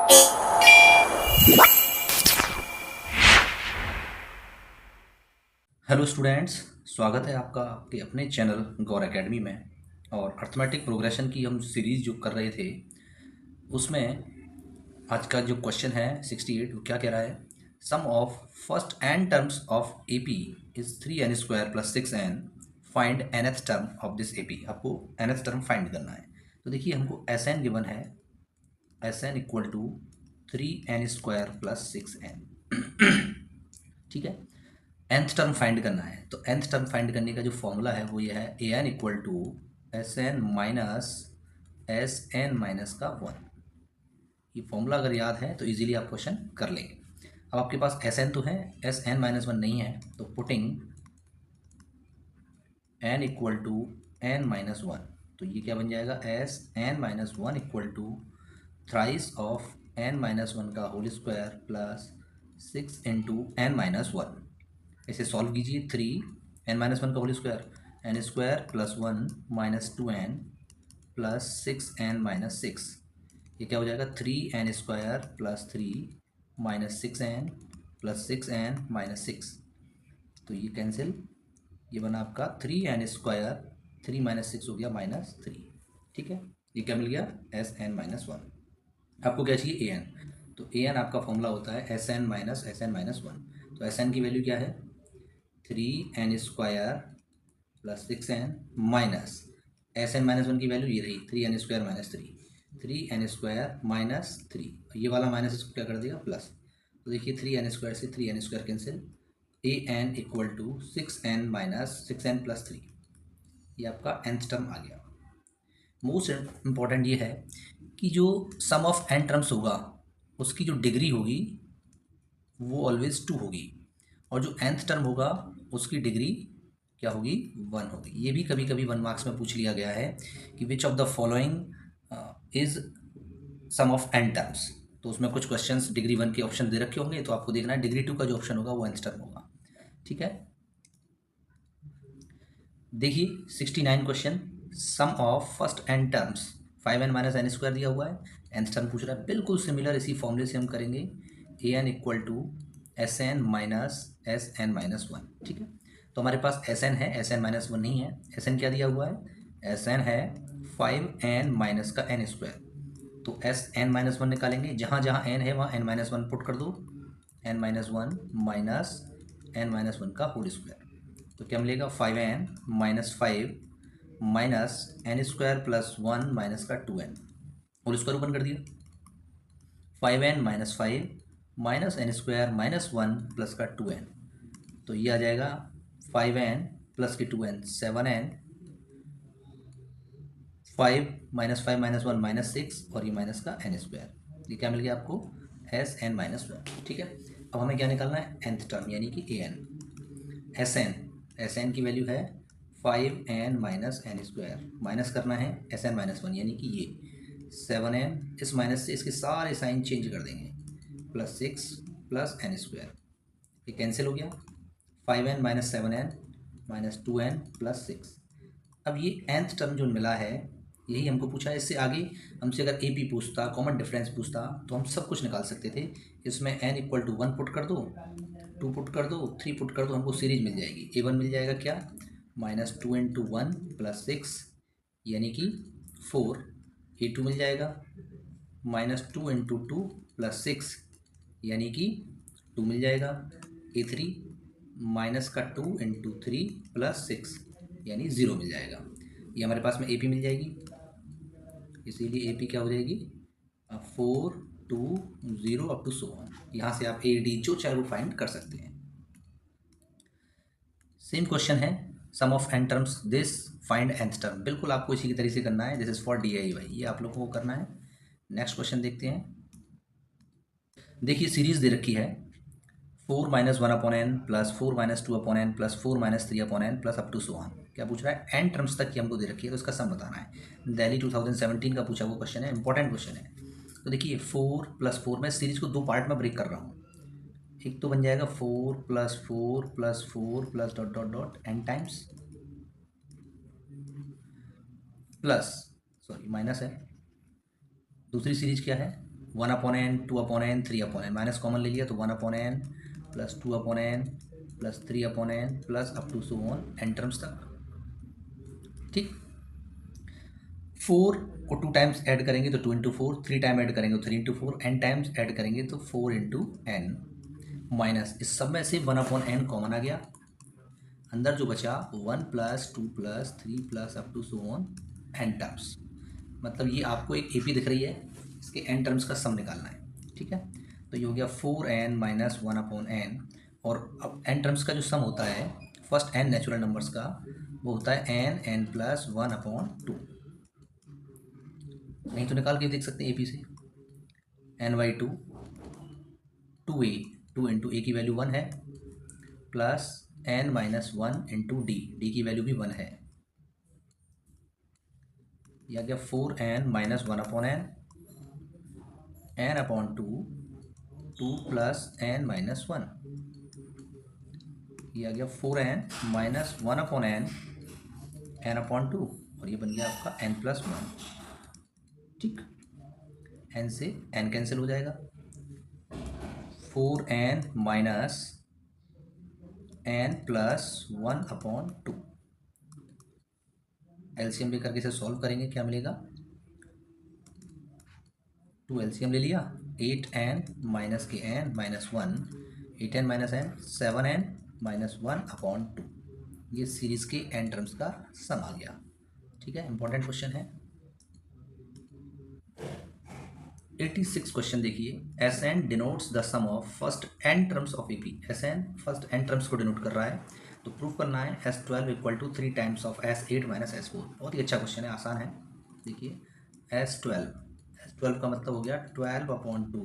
Hello students, स्वागत है आपका आपके अपने चैनल गौर एकेडमी में। और अर्थमेटिक प्रोग्रेशन की हम सीरीज़ जो कर रहे थे उसमें आज का जो क्वेश्चन है 68, वो क्या कह रहा है? Sum of first n terms of A P is 3n² + 6n। Find nth term of this A P. आपको nth टर्म फाइंड करना है। तो देखिए, हमको एस एन गिवन है, S n equal to 3n² + 6n। ठीक है, nth टर्म फाइंड करना है। तो nth टर्म फाइंड करने का जो फॉर्मूला है वो ये है, a n equal to S n minus S n minus का 1। ये फॉर्मूला अगर याद है तो इजीली आप क्वेश्चन कर लेंगे। अब आपके पास एस एन तो है, एस एन माइनस 1 नहीं है, तो putting n equal to n minus 1, तो ये क्या बन जाएगा? S n minus 1 equal to thrice of n minus 1 का whole square plus 6 into n minus 1। इसे सॉल्व कीजिए। 3n-1 का whole square, n² + 1 minus 2n plus 6n-6। ये क्या हो जाएगा? 3n² + 3 minus 6n plus 6n-6। तो ये कैंसिल, ये बना आपका 3n², 3 माइनस 6 हो गया -3। ठीक है, ये क्या मिल गया? Sn-1। आपको क्या चाहिए? A N. तो ए एन आपका फॉर्मूला होता है Sn-1। तो Sn की वैल्यू क्या है? 3n² + 6n माइनस Sn-1 की वैल्यू ये रही, 3n² - 3, 3n² - 3। ये वाला माइनस इसको क्या कर देगा? प्लस। तो देखिए, 3n² से 3n² cancel, a n equal to 6n + 3। ये आपका nth टर्म आ गया। मोस्ट इम्पॉर्टेंट ये है कि जो सम ऑफ n टर्म्स होगा उसकी जो डिग्री होगी वो ऑलवेज 2 होगी, और जो nth टर्म होगा उसकी डिग्री क्या होगी? 1 होगी। ये भी कभी कभी 1 मार्क्स में पूछ लिया गया है कि which of the following is sum of n terms. तो उसमें कुछ क्वेश्चंस डिग्री 1 के ऑप्शन दे रखे होंगे, तो आपको देखना है डिग्री 2 का जो ऑप्शन होगा वो nth टर्म होगा। ठीक है, देखिए 69 question, sum of first n terms 5n - n² दिया हुआ है, nth टर्म पूछ रहा है। बिल्कुल सिमिलर इसी फॉर्मूले से हम करेंगे, a n equal to S n minus S n minus 1। ठीक है, तो हमारे पास एस एन है, एस एन माइनस 1 नहीं है। एस एन क्या दिया हुआ है? एस एन है 5n माइनस का n²। तो एस एन माइनस 1 निकालेंगे, जहाँ जहाँ n है वहाँ n-1 पुट कर दो, n-1 माइनस n-1 का होल स्क्वायर। तो क्या मिलेगा? 5n - 5 माइनस n² + 1 माइनस का 2n, होल स्क्वायर ओपन कर दिया। 5n - 5 माइनस n² - 1 प्लस का 2n, तो ये आ जाएगा 5n प्लस के 2n 7n, 5 - 5 - 1 -6, और ये माइनस का n²। ये क्या मिल गया आपको? Sn-1। ठीक है, अब हमें क्या निकालना है? nth टर्म यानी कि ए एन। एस एन की वैल्यू है 5n - n², माइनस करना है Sn-1 यानी कि ये 7n, इस माइनस से इसके सारे साइन चेंज कर देंगे, +6 प्लस n²। ये कैंसिल हो गया, 5n - 7n - 2n प्लस 6। अब ये nth टर्म जो मिला है यही हमको पूछा है। इससे आगे हमसे अगर ए पी पूछता, कॉमन डिफरेंस पूछता, तो हम सब कुछ निकाल सकते थे। इसमें n इक्वल टू 1 पुट कर दो, 2 पुट कर दो, 3 पुट कर दो, हमको सीरीज मिल जाएगी। ए 1 मिल जाएगा क्या? -2 इंटू 1 प्लस 6 यानी कि 4। ए 2 मिल जाएगा -2 इंटू 2 प्लस 6 यानी कि 2 मिल जाएगा। ए 3 माइनस का 2 इंटू 3 प्लस 6 यानी 0 मिल जाएगा। ये हमारे पास में ए पी मिल जाएगी, इसीलिए ए पी क्या हो जाएगी? 4 2 0 अप टू 1। यहाँ से आप ए डी जो चाहे वो फाइंड कर सकते हैं। सेम क्वेश्चन है, sum of n terms this, find nth term. बिल्कुल आपको इसी की तरीके से करना है, this is for d i y, ये आप लोगों को करना है। नेक्स्ट क्वेश्चन देखते हैं। देखिए, सीरीज दे रखी है 4 - 1/n plus 4 - 2/n plus 4 - 3/n plus up to 1। क्या पूछ रहा है? n टर्म्स तक की हमको दे रखी है, तो इसका सम बताना है। दिल्ली 2017 का पूछा हुआ क्वेश्चन है, इंपॉर्टेंट क्वेश्चन है। तो देखिए 4 + 4, मैं सीरीज को दो पार्ट में ब्रेक कर रहा हूँ। एक तो बन जाएगा 4 + 4 + 4 plus dot dot dot n times, plus, sorry minus है। दूसरी सीरीज क्या है? 1/n, 2/n, 3/n, minus common ले लिया तो 1/n plus 2/n plus 3/n plus up to so on n terms तक। ठीक, 4 को 2 टाइम्स ऐड करेंगे तो 2 इंटू 4, 3 टाइम ऐड करेंगे तो 3 इंटू 4, n टाइम्स ऐड करेंगे तो 4 इंटू n, माइनस इस सब में से 1/n कॉमन आ गया, अंदर जो बचा 1 plus 2 plus 3 plus up to so on n terms. मतलब ये आपको एक AP दिख रही है, इसके n टर्म्स का सम निकालना है। ठीक है, तो ये हो गया 4n माइनस 1/n, और अब n टर्म्स का जो सम होता है फर्स्ट n नेचुरल नंबर्स का, वो होता है n प्लस 1/2। नहीं तो निकाल के देख सकते हैं AP से, n/2, 2a, 2 इंटू a की वैल्यू 1 है, plus n minus 1 into d की वैल्यू भी 1 है, यह आ गया 4n minus 1/n, n/2, 2 plus n minus 1, यह आ गया 4n माइनस 1/n, n/2, और ये बन गया आपका n प्लस 1। ठीक, n से n कैंसिल हो जाएगा, 4n minus n plus 1/2, LCM लेकर के इसे सॉल्व करेंगे, क्या मिलेगा, 2 एलसीएम ले लिया, 8n माइनस के n minus 1, 8n minus n 7n minus 1/2, ये सीरीज के n टर्म्स का सम आ गया। ठीक है, इंपॉर्टेंट क्वेश्चन है। 86 क्वेश्चन देखिए, Sn denotes the sum of first n terms of AP। Sn first n terms को डिनोट कर रहा है, तो प्रूव करना है S12 equal to 3 times of S8 minus S4। बहुत ही अच्छा क्वेश्चन है, आसान है। देखिए S12 का मतलब हो गया 12/2,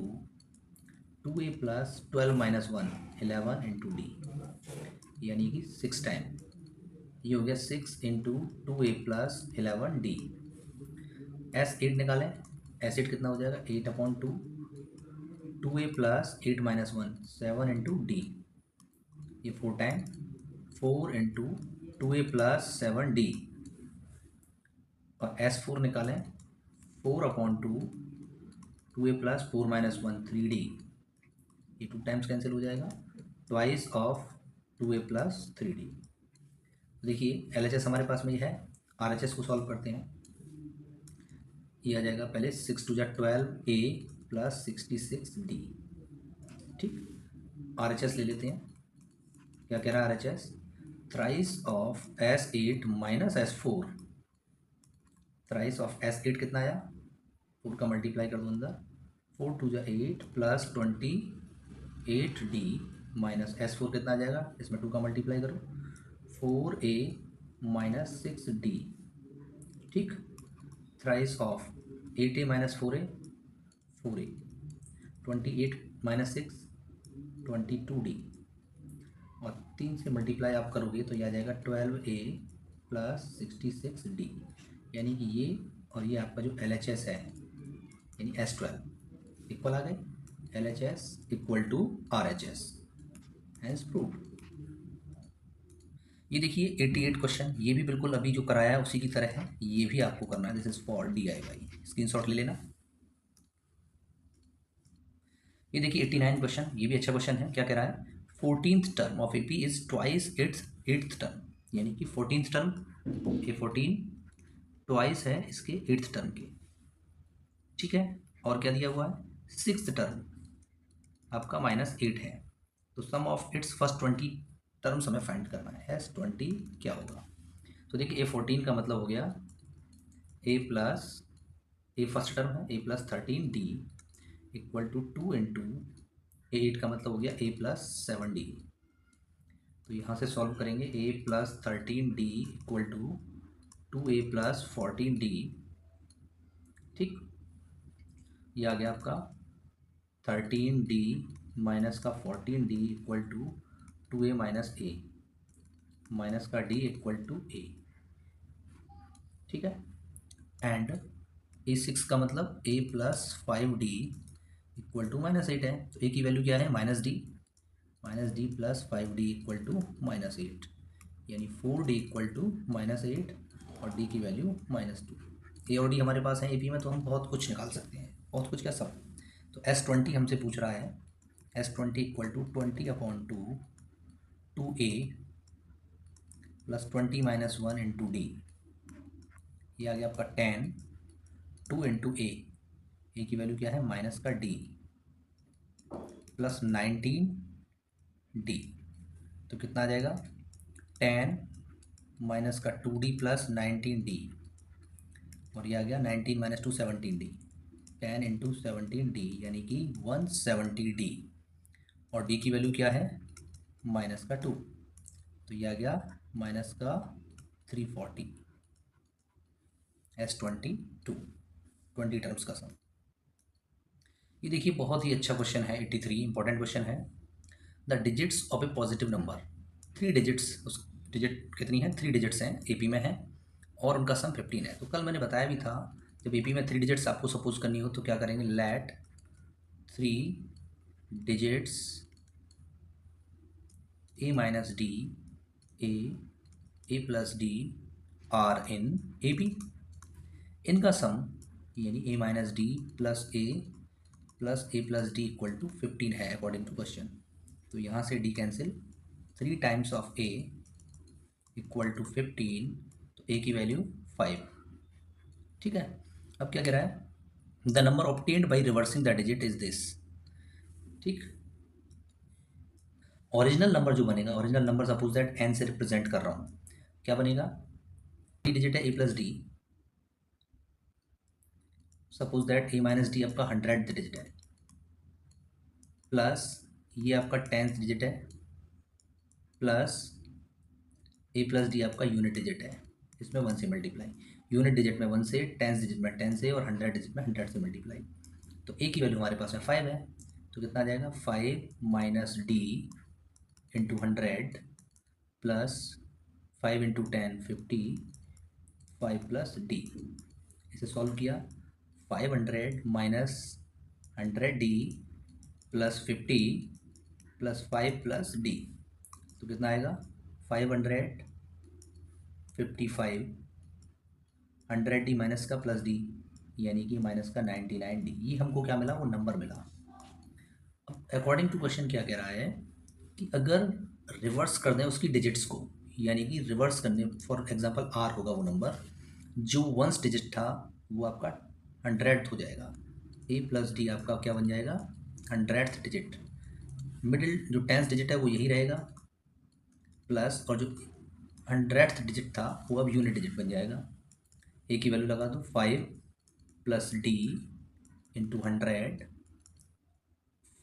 2a plus 12 minus 1, 11 into d, यानी कि 6 टाइम, ये हो गया 6 into 2a plus 11d। S8 निकालें, S8 कितना हो जाएगा, 8/2, 2a plus 8 minus 1, 7 into d, ये 4 time, 4 into 2a plus 7d, और S4 निकालें, 4/2, 2a प्लस 4 माइनस 1, 3d, ये 2 टाइम्स कैंसिल हो जाएगा, twice of 2a plus 3d। देखिए LHS हमारे पास में ये है, RHS को सॉल्व करते हैं, ये आ जाएगा पहले 6 2 12a प्लस 66d। ठीक, RHS ले लेते हैं, क्या कह रहा है RHS, thrice of S8 minus S4, thrice of S8 कितना आया, 4 का मल्टीप्लाई कर दो अंदर, 4 2 8 प्लस 28d माइनस S4 कितना आ जाएगा, इसमें 2 का मल्टीप्लाई करो, 4a माइनस 6d। ठीक, thrice of 8a minus 4a, 4a, 28 minus 6, 22d, और 3 से मल्टीप्लाई आप करोगे तो ये आ जाएगा 12a प्लस 66d, यानी कि ये और ये आपका जो LHS है, यानी S12 इक्वल आ गए, LHS equal to RHS, has proved. ये देखिए 88 क्वेश्चन, ये भी बिल्कुल अभी जो कराया है उसी की तरह है, ये भी आपको करना है, this is for DIY, screenshot ले लेना। ये देखिए 89 क्वेश्चन, ये भी अच्छा क्वेश्चन है, क्या कह रहा है, 14th term of AP is twice its 8th term, यानी कि 14th टर्म, ये 14 ट्वाइस है इसके 8th टर्म के। ठीक है, और क्या दिया हुआ है, 6th टर्म आपका -8 है, तो सम ऑफ इट्स फर्स्ट 20 टर्म्स हमें फाइंड करना है, S20 क्या होगा। तो देखिए A14 का मतलब हो गया a plus, a first term है, a plus 13d equal to 2 into A8 का मतलब हो गया a प्लस 7d, तो यहाँ से सॉल्व करेंगे, a plus 13d equal to 2a plus 14d। ठीक, ये आ गया आपका 13d माइनस का 14d equal to 2a minus a, minus का d इक्वल टू a। ठीक है, एंड A6 का मतलब a plus 5d equal to -8 है, तो a की वैल्यू क्या है, -d plus 5d equal to -8, यानी 4d इक्वल टू -8 और d की वैल्यू -2। a और d हमारे पास है AP में, तो हम बहुत कुछ निकाल सकते हैं, बहुत कुछ क्या, सब। तो S20 हमसे पूछ रहा है, S20 equal to 20/2 plus 20-1 D. ये आ गया आपका 10 2 की वैल्यू क्या है माइनस का डी प्लस 19 डी। तो कितना आ जाएगा 10 माइनस का 2 डी प्लस 19 डी, और ये आ गया 19 - 2 17 डी। 10 × 17 डी यानी कि 170 डी, और डी की वैल्यू क्या है माइनस का 2, तो ये आ गया माइनस का 340। S22 20 टर्म्स का सम। ये देखिए बहुत ही अच्छा क्वेश्चन है, 83 इंपॉर्टेंट क्वेश्चन है। The digits of A positive number, 3 digits, उस डिजिट कितनी है 3 डिजिट्स हैं, एपी में है, और उनका सम 15 है। तो कल मैंने बताया भी था जब एपी में 3 डिजिट्स आपको सपोज करनी हो तो क्या करेंगे, let 3 digits a - d a plus d are in A P. इनका सम यानी a - d plus a plus d equal to 15 है अकॉर्डिंग टू क्वेश्चन। तो यहाँ से d cancel, 3 times of a equal to 15, तो a की value 5। ठीक है, अब क्या कह रहा है, the number obtained by reversing the digit is this. ठीक, ओरिजिनल नंबर जो बनेगा, original number suppose that n से रिप्रेजेंट कर रहा हूँ, क्या बनेगा, डिजिट है a plus D, suppose that a - d आपका 100th डिजिट है, प्लस ये आपका 10th डिजिट है, प्लस a प्लस डी आपका यूनिट डिजिट है, इसमें 1 से मल्टीप्लाई, यूनिट डिजिट में 1 से, 10th डिजिट में 10 से, और 100 डिजिट में 100 से मल्टीप्लाई। तो a की वैल्यू हमारे पास में 5 है, तो कितना आ जाएगा 5 - d into 100 plus 5 × 10 50, 5 plus d। इसे सॉल्व किया, 500 minus 100d plus 50 plus 5 plus d, तो कितना आएगा 555, 100d माइनस का प्लस d यानी कि माइनस का 99d। ये हमको क्या मिला, वो नंबर मिला। अब अकॉर्डिंग टू क्वेश्चन क्या कह रहा है कि अगर रिवर्स कर दें उसकी डिजिट्स को, यानी कि रिवर्स करने, फॉर एग्जांपल r होगा वो नंबर, जो 1st डिजिट था वो आपका 100th हो जाएगा, a प्लस डी आपका क्या बन जाएगा 100th डिजिट, मिडिल जो 10th डिजिट है वो यही रहेगा, प्लस और जो 100th डिजिट था वो अब यूनिट डिजिट बन जाएगा। a की वैल्यू लगा दो 5 plus d into 100,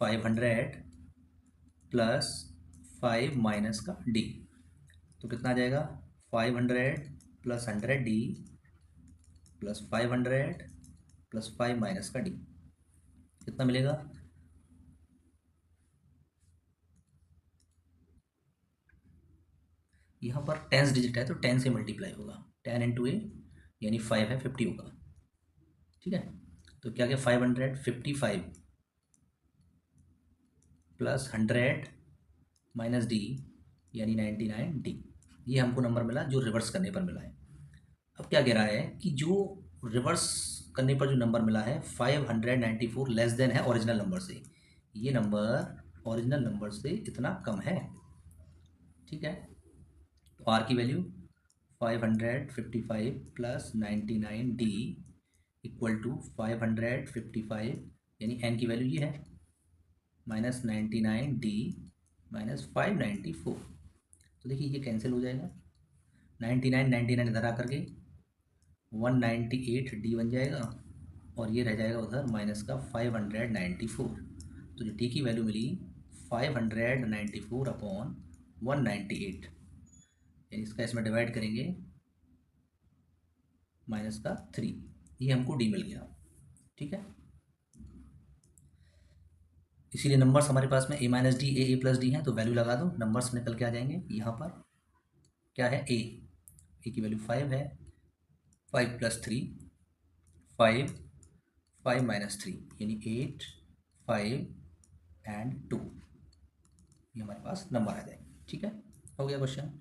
500 plus 5 minus का d, तो कितना आ जाएगा 500 plus 100d plus 500 plus 5 minus का d, कितना मिलेगा, यहाँ पर 10th डिजिट है तो 10 से मल्टीप्लाई होगा, 10 × a यानी 5 है 50 होगा। ठीक है, तो क्या 555 प्लस 100 माइनस डी यानी 99d। ये हमको नंबर मिला जो रिवर्स करने पर मिला है। अब क्या कह रहा है कि जो रिवर्स करने पर जो नंबर मिला है 594 लेस देन है ओरिजिनल नंबर से, ये नंबर ओरिजिनल नंबर से इतना कम है। ठीक है, तो आर की value 555 plus 99d equal to 555 यानी n की वैल्यू ये है माइनस 99d माइनस 594। तो देखिए ये कैंसिल हो जाएगा, 99 इधर आकर के 198d बन जाएगा, और ये रह जाएगा उधर माइनस का 594। तो जो d की वैल्यू मिली 594/198, यानी इसका इसमें डिवाइड करेंगे माइनस का 3, ये हमको d मिल गया। ठीक है, इसीलिए नंबर्स हमारे पास में a - d a plus D हैं, तो वैल्यू लगा दो, नंबर्स निकल के आ जाएंगे। यहाँ पर क्या है a की वैल्यू 5 है, 5 प्लस 3 5, 5 माइनस 3 यानी 8 5 एंड 2, ये हमारे पास नंबर आ जाएंगे। ठीक है, हो गया क्वेश्चन।